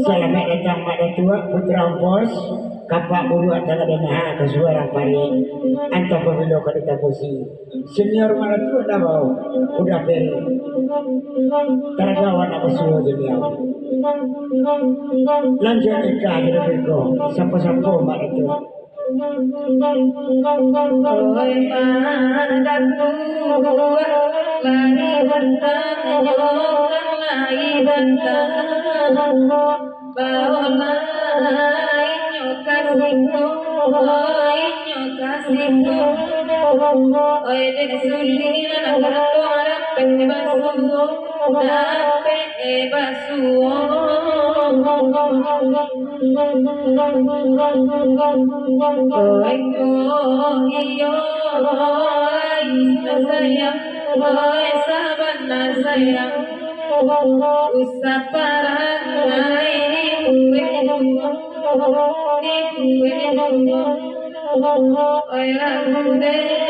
Selamat datang pada tua putra Ompos kapak bulu antara demaha ke suara pari antar pemilu kadita posi senior mana tua dah bau udah peri tergawan apa suruh dunia lanjut nikah jadi bego sampo-sampo mana tua oi mandatku lagi bentang lagi bentang bawa inyo kasihku oi de sulina nagatuara penne basuo penne basuo oi iyo sayang oi sabana sayang usah parah ini oi lagu deh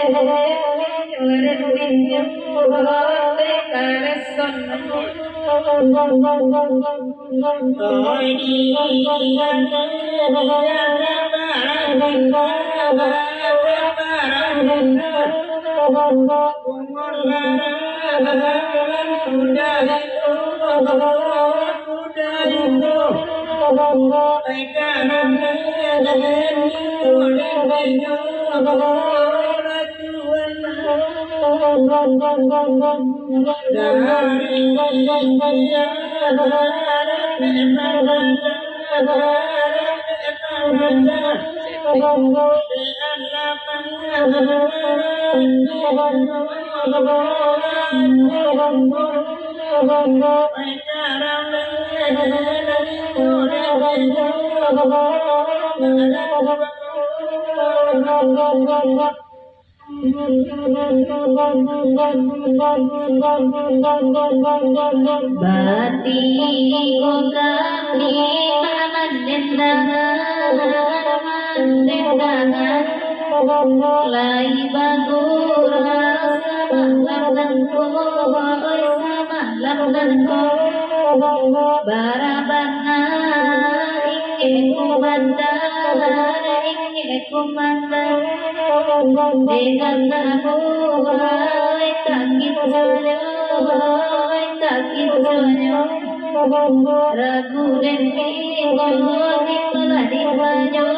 Bati kogani mamandendangan lai bagura sama barabana inge kumandang dengan aku takit sanyo ragu dan bingung di peladi banyo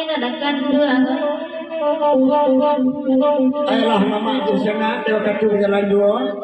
nadakan duang Ayolah mama itu sana, dia kata jalan dua.